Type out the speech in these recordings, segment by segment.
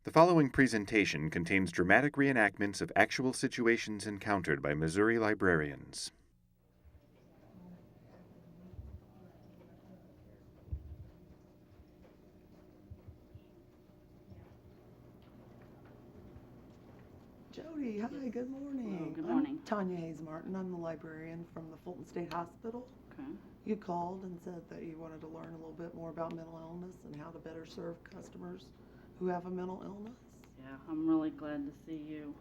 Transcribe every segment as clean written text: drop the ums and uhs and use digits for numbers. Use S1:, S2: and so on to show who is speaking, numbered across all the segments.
S1: The following presentation contains dramatic reenactments of actual situations encountered by Missouri librarians.
S2: Jody, hi, good morning.
S3: Hello, good morning.
S2: I'm Tanya Hayes Martin. I'm the librarian from the Fulton State Hospital.
S3: Okay.
S2: You called and said that you wanted to learn a little bit more about mental illness and how to better serve customers who have a mental illness.
S3: Yeah, I'm really glad to see you.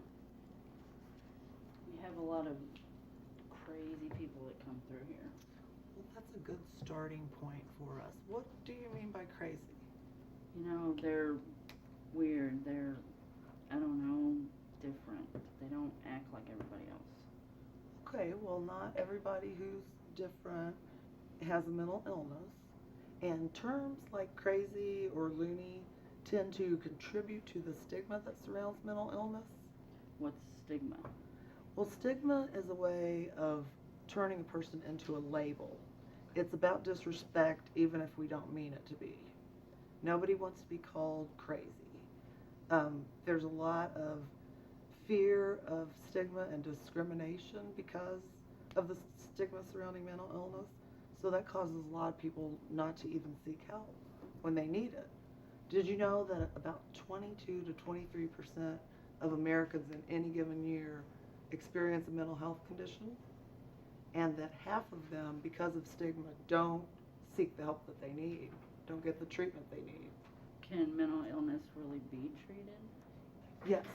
S3: We have a lot of crazy people that come through here.
S2: Well, that's a good starting point for us. What do you mean by crazy?
S3: You know, they're weird. They're, I don't know, different. They don't act like everybody else.
S2: Okay, well, not everybody who's different has a mental illness, and terms like crazy or loony tend to contribute to the stigma that surrounds mental illness.
S3: What's stigma?
S2: Well, stigma is a way of turning a person into a label. It's about disrespect, even if we don't mean it to be. Nobody wants to be called crazy. There's a lot of fear of stigma and discrimination because of the stigma surrounding mental illness. So that causes a lot of people not to even seek help when they need it. Did you know that about 22 to 23% of Americans in any given year experience a mental health condition? And that half of them, because of stigma, don't seek the help that they need, don't get the treatment they need.
S3: Can mental illness really be treated?
S2: Yes,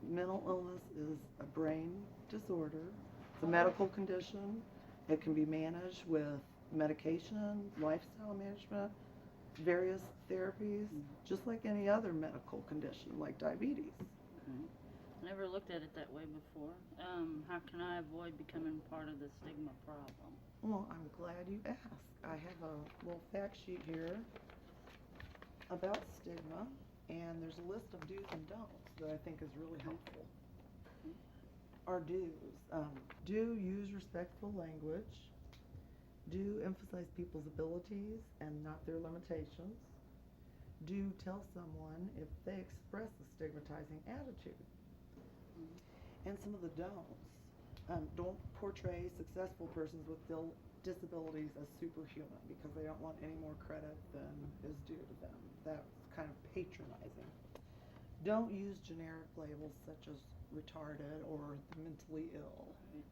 S2: mental illness is a brain disorder. It's a medical condition. It can be managed with medication, lifestyle management, various therapies, just like any other medical condition like diabetes.
S3: Okay. I never looked at it that way before. How can I avoid becoming part of the stigma problem?
S2: Well, I'm glad you asked. I have a little fact sheet here about stigma, and there's a list of do's and don'ts that I think is really helpful. Our do's. Do use respectful language. Do emphasize people's abilities and not their limitations. Do tell someone if they express a stigmatizing attitude. And some of the don'ts. Don't portray successful persons with disabilities as superhuman because they don't want any more credit than is due to them. That's kind of patronizing. Don't use generic labels such as retarded or the mentally ill.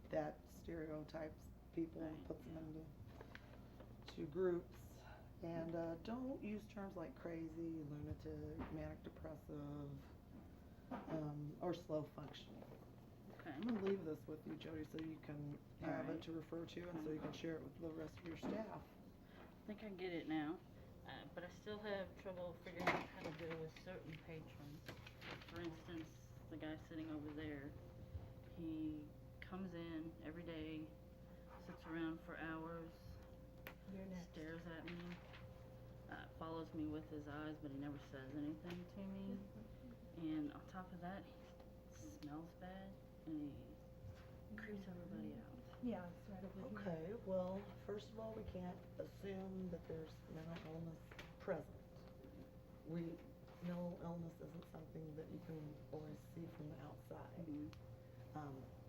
S2: That stereotypes people and puts them into groups. And don't use terms like crazy, lunatic, manic depressive, or slow functioning.
S3: Okay.
S2: I'm going to leave this with you, Jody, so you can have it to refer to and so you can share it with the rest of your staff.
S3: I think I get it now, but I still have trouble figuring out how to deal with certain patrons. For instance, the guy sitting over there, he comes in every day, sits around for hours, stares at me, follows me with his eyes, but he never says anything to me. And on top of that, he smells bad and he creeps everybody out.
S4: Yeah, it's right over here.
S2: Okay, well, first of all, we can't assume that there's mental illness present. Mental illness isn't something that you can always see from the outside.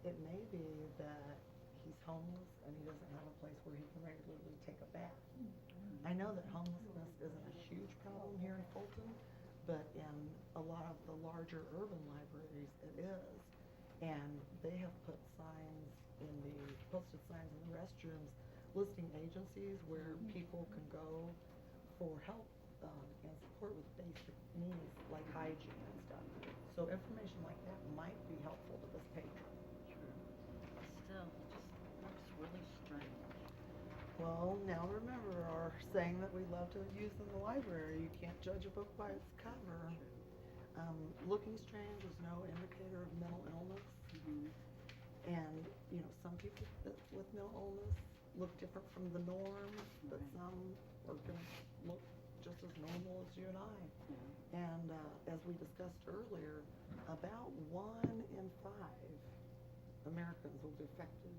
S2: It may be that he's homeless and he doesn't have a place where he can regularly take a bath. I know that homelessness isn't a huge problem here in Fulton, but in a lot of the larger urban libraries it is. And they have put posted signs in the restrooms listing agencies where people can go for help and support with basic needs like hygiene and stuff. So information like that might be helpful to this patron.
S3: True. Still, it just looks really strange.
S2: Well, now remember our saying that we love to use in the library. You can't judge a book by its cover. Looking strange is no indicator of mental illness. And, some people with mental illness look different from the norm, but some are going to look just as normal as you and I. And as we discussed earlier, about 1 in 5 Americans will be affected,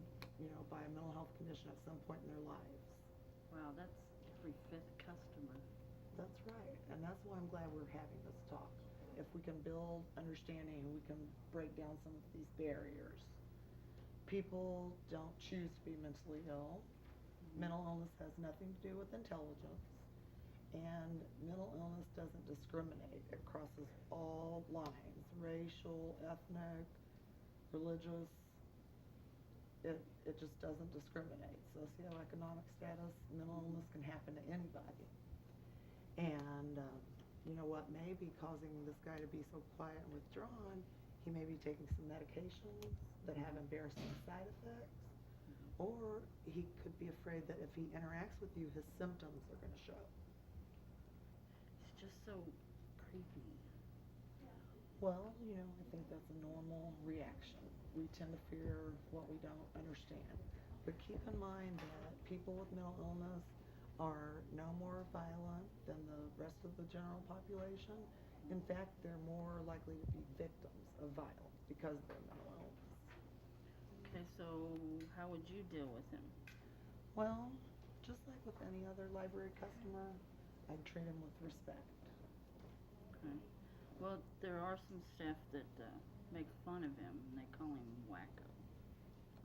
S2: by a mental health condition at some point in their lives.
S3: Wow, that's every 5th customer.
S2: That's right, and that's why I'm glad we're having this talk. If we can build understanding, we can break down some of these barriers. People don't choose to be mentally ill. Mental illness has nothing to do with intelligence, and mental illness doesn't discriminate. It crosses all lines, racial, ethnic, religious. It just doesn't discriminate. Socioeconomic status, mental illness can happen to anybody. And you know what may be causing this guy to be so quiet and withdrawn? He may be taking some medications that have embarrassing side effects, or he could be afraid that if he interacts with you, his symptoms are going to show.
S3: It's just so creepy.
S2: Well, I think that's a normal reaction. We tend to fear what we don't understand. But keep in mind that people with mental illness are no more violent than the rest of the general population. In fact, they're more likely to be victims of violence because of their mental illness.
S3: Okay, so how would you deal with him?
S2: Well, just like with any other library customer, I'd treat him with respect.
S3: Okay. Well, there are some staff that make fun of him, and they call him wacko.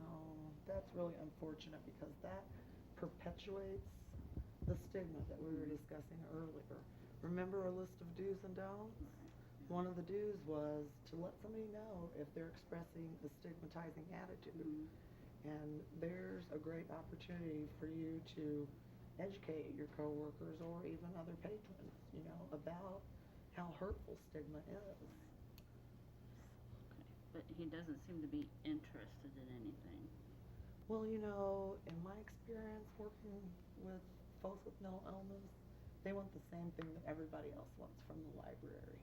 S2: Oh, that's really unfortunate because that perpetuates the stigma that we were discussing earlier. Remember our list of do's and don'ts? One of the do's was to let somebody know if they're expressing a stigmatizing attitude. And there's a great opportunity for you to educate your coworkers or even other patrons, about how hurtful stigma is.
S3: Okay, but he doesn't seem to be interested in anything.
S2: Well, in my experience working with folks with mental illness, they want the same thing that everybody else wants from the library.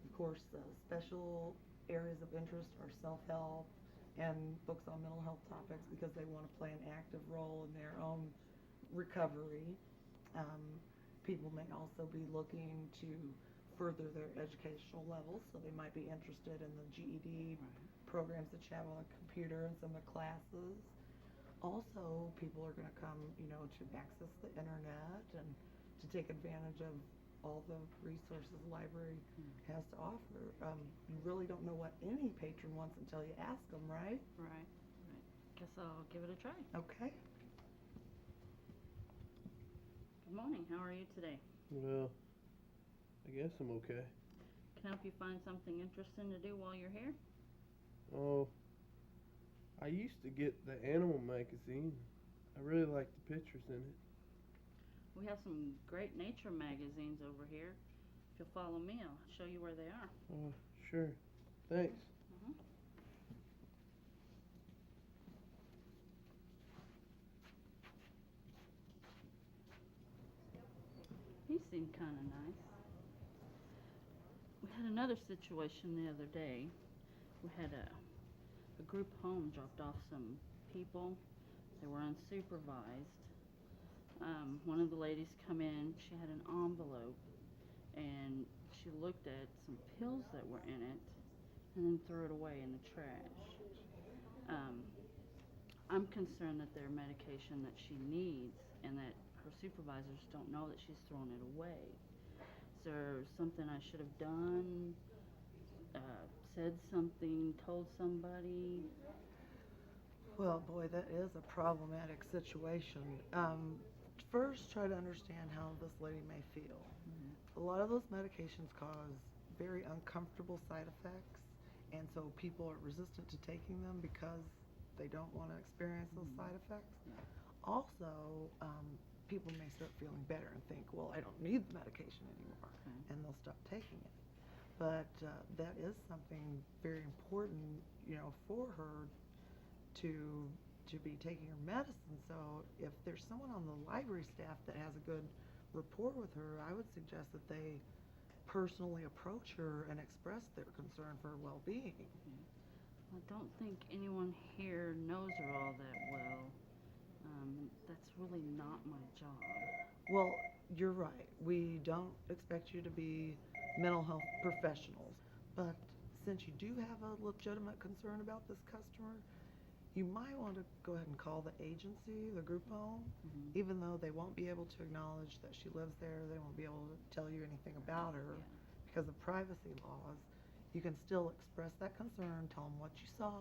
S2: Of course, special areas of interest are self-help and books on mental health topics because they want to play an active role in their own recovery. People may also be looking to further their educational levels, so they might be interested in the GED programs that you have on the computer and some of the classes. Also, people are going to come, to access the internet and to take advantage of all the resources the library has to offer. You really don't know what any patron wants until you ask them, right?
S3: Right. Guess I'll give it a try.
S2: Okay.
S3: Good morning. How are you today?
S4: Well, I guess I'm okay.
S3: Can I help you find something interesting to do while you're here?
S4: Oh, I used to get the animal magazine. I really like the pictures in it.
S3: We have some great nature magazines over here. If you'll follow me, I'll show you where they are.
S4: Oh, sure. Thanks.
S3: He seemed kind of nice. We had another situation the other day. We had a group home dropped off some people. They were unsupervised. One of the ladies come in. She had an envelope, and she looked at some pills that were in it, and then threw it away in the trash. I'm concerned that they're medication that she needs, and that her supervisors don't know that she's thrown it away. Is there something I should have done? Said something? Told somebody?
S2: Well, boy, that is a problematic situation. First, try to understand how this lady may feel. A lot of those medications cause very uncomfortable side effects, and so people are resistant to taking them because they don't want to experience those side effects. Also, people may start feeling better and think, well, I don't need the medication anymore, and they'll stop taking it. But that is something very important, for her to be taking her medicine. So if there's someone on the library staff that has a good rapport with her, I would suggest that they personally approach her and express their concern for her well-being.
S3: I don't think anyone here knows her all that well. That's really not my job.
S2: Well, you're right. We don't expect you to be mental health professionals. But since you do have a legitimate concern about this customer, you might want to go ahead and call the agency, the group home, even though they won't be able to acknowledge that she lives there. They won't be able to tell you anything about her because of privacy laws, you can still express that concern, tell them what you saw,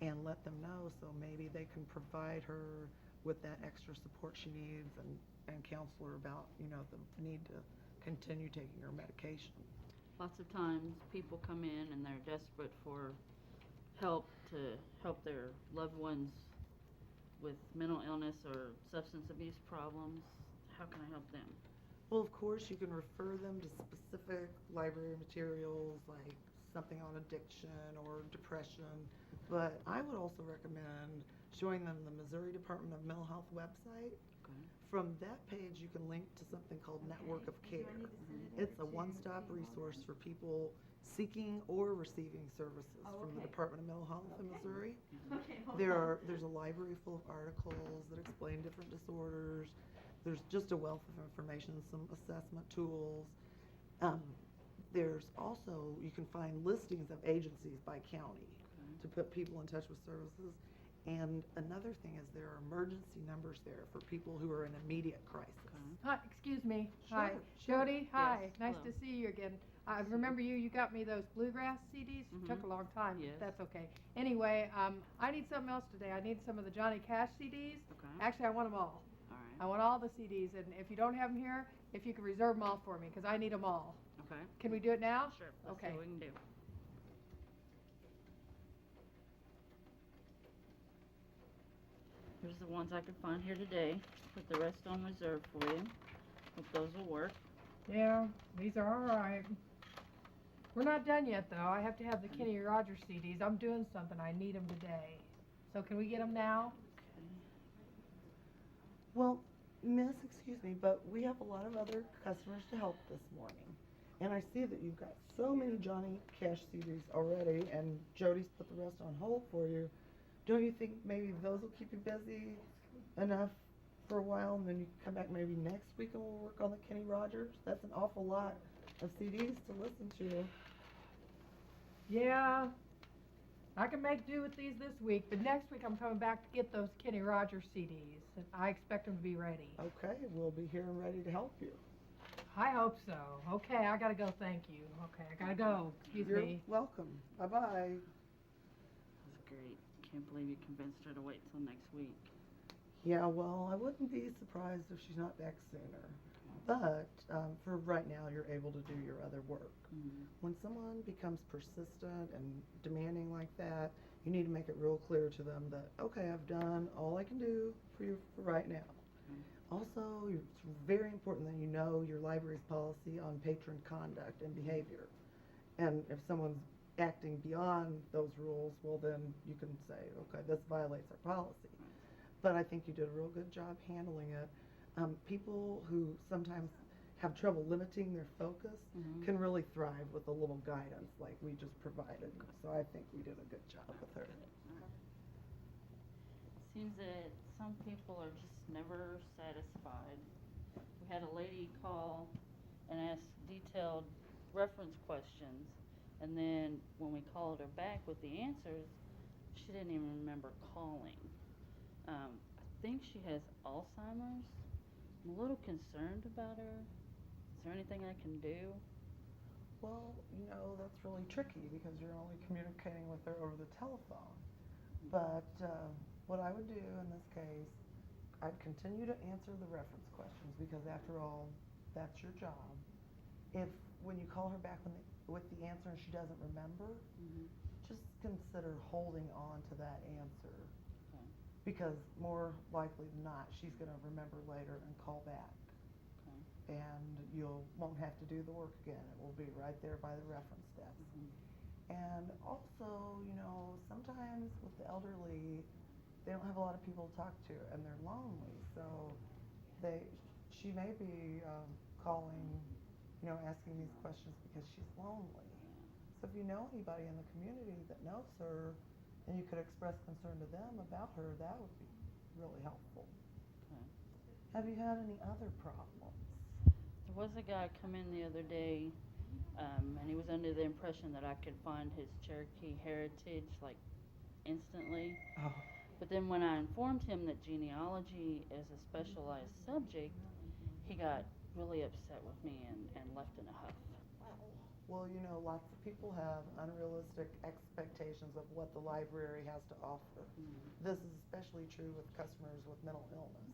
S2: and let them know so maybe they can provide her with that extra support she needs and counsel her about, the need to continue taking her medication.
S3: Lots of times people come in and they're desperate for help to help their loved ones with mental illness or substance abuse problems. How can I help them?
S2: Well, of course, you can refer them to specific library materials like something on addiction or depression, but I would also recommend showing them the Missouri Department of Mental Health website.
S3: Okay.
S2: From that page, you can link to something called Network of Care. It's a one-stop resource for people seeking or receiving services from the Department of Mental Health in Missouri. There's a library full of articles that explain different disorders. There's just a wealth of information, some assessment tools. There's also, you can find listings of agencies by county to put people in touch with services. And another thing is there are emergency numbers there for people who are in immediate crisis.
S5: Hi, excuse me.
S2: Sure,
S5: Hi.
S2: sure.
S5: Jody, hi.
S3: Yes,
S5: Nice
S3: hello.
S5: to see you again. I remember you got me those bluegrass CDs.
S3: Mhm.
S5: Took a long time,
S3: Yes.
S5: but that's okay. Anyway, I need something else today. I need some of the Johnny Cash CDs.
S3: Okay.
S5: Actually, I want them all.
S3: All right.
S5: I want all the CDs, and if you don't have them here, if you could reserve them all for me, because I need them all.
S3: Okay.
S5: Can we do it now?
S3: Sure. Let's see
S5: Okay.
S3: what we can do. Here's the ones I could find here today. Put the rest on reserve for you. Hope those will work.
S5: Yeah, these are all right. We're not done yet, though. I have to have the Kenny Rogers CDs. I'm doing something. I need them today. So can we get them now?
S2: Well, miss, excuse me, but we have a lot of other customers to help this morning. And I see that you've got so many Johnny Cash CDs already, and Jody's put the rest on hold for you. Don't you think maybe those will keep you busy enough for a while, and then you can come back maybe next week and we'll work on the Kenny Rogers? That's an awful lot of CDs to listen to.
S5: Yeah, I can make do with these this week, but next week I'm coming back to get those Kenny Rogers CDs, and I expect them to be ready.
S2: Okay, we'll be here and ready to help you.
S5: I hope so. Okay, I gotta go, thank you. Okay, I gotta go. Excuse
S2: You're
S5: me.
S2: welcome. Bye-bye.
S3: That's great. Can't believe you convinced her to wait till next week.
S2: Yeah, well, I wouldn't be surprised if she's not back sooner. But for right now, you're able to do your other work.
S3: Mm-hmm.
S2: When someone becomes persistent and demanding like that, you need to make it real clear to them that, okay, I've done all I can do for you for right now. Also, it's very important that you know your library's policy on patron conduct and behavior. And if someone's acting beyond those rules, well then you can say, okay, this violates our policy. But I think you did a real good job handling it. People who sometimes have trouble limiting their focus can really thrive with a little guidance like we just provided. So I think we did a good job with her.
S3: Seems that some people are just never satisfied. We had a lady call and ask detailed reference questions, and then when we called her back with the answers, she didn't even remember calling. I think she has Alzheimer's. I'm a little concerned about her. Is there anything I can do?
S2: Well, that's really tricky because you're only communicating with her over the telephone. But what I would do in this case, I'd continue to answer the reference questions because after all, that's your job. If when you call her back with the answer and she doesn't remember, just consider holding on to that answer.
S3: Okay.
S2: Because more likely than not, she's going to remember later and call back.
S3: Okay.
S2: And you won't have to do the work again. It will be right there by the reference desk. And also, sometimes with the elderly, they don't have a lot of people to talk to, and they're lonely. So she may be calling, asking these questions because she's lonely. So if you know anybody in the community that knows her, and you could express concern to them about her, that would be really helpful.
S3: Okay.
S2: Have you had any other problems?
S3: There was a guy come in the other day, and he was under the impression that I could find his Cherokee heritage like instantly.
S2: Oh.
S3: But then when I informed him that genealogy is a specialized subject, he got really upset with me and left in a huff.
S2: Well, you know, lots of people have unrealistic expectations of what the library has to offer. This is especially true with customers with mental illness.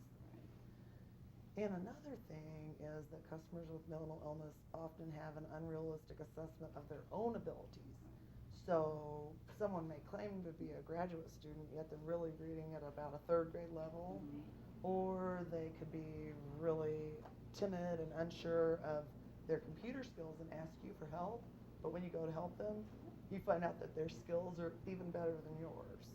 S2: And another thing is that customers with mental illness often have an unrealistic assessment of their own abilities. So someone may claim to be a graduate student, yet they're really reading at about a third grade level, or they could be really timid and unsure of their computer skills and ask you for help, but when you go to help them, you find out that their skills are even better than yours.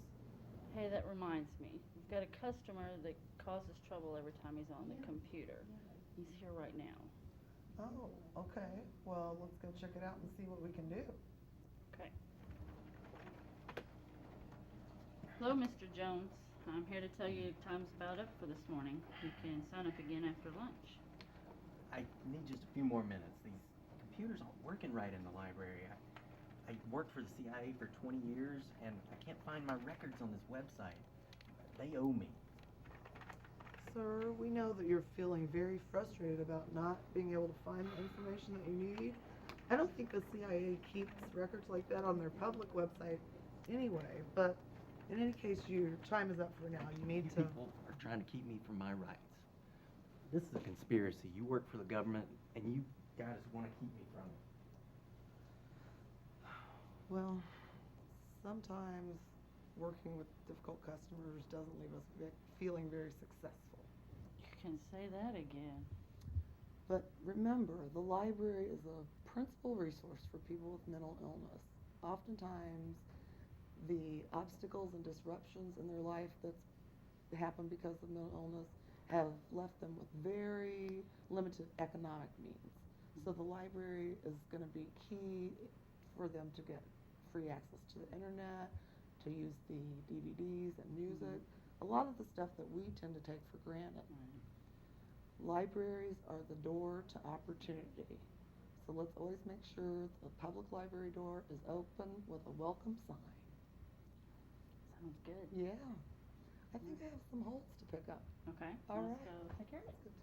S3: Hey, that reminds me. We've got a customer that causes trouble every time he's on the computer. He's here right now.
S2: Oh, okay. Well, let's go check it out and see what we can do.
S3: Okay. Hello, Mr. Jones. I'm here to tell you time's about up for this morning. You can sign up again after lunch.
S6: I need just a few more minutes. These computers aren't working right in the library. I worked for the CIA for 20 years, and I can't find my records on this website. They owe me.
S2: Sir, we know that you're feeling very frustrated about not being able to find the information that you need. I don't think the CIA keeps records like that on their public website anyway, but in any case, your time is up for now. You need
S6: You
S2: to...
S6: people are trying to keep me from my rights. This is a conspiracy. You work for the government, and you guys want to keep me from it.
S2: Well, sometimes working with difficult customers doesn't leave us feeling very successful.
S3: You can say that again.
S2: But remember, the library is a principal resource for people with mental illness. Oftentimes, the obstacles and disruptions in their life that's happened because of mental illness have left them with very limited economic means. So the library is going to be key for them to get free access to the internet, to use the DVDs and music, a lot of the stuff that we tend to take for granted. Libraries are the door to opportunity. So let's always make sure the public library door is open with a welcome sign.
S3: Sounds good.
S2: Yeah. I think I have some holds to pick up.
S3: Okay.
S2: All
S3: let's
S2: right.
S3: go take care of it.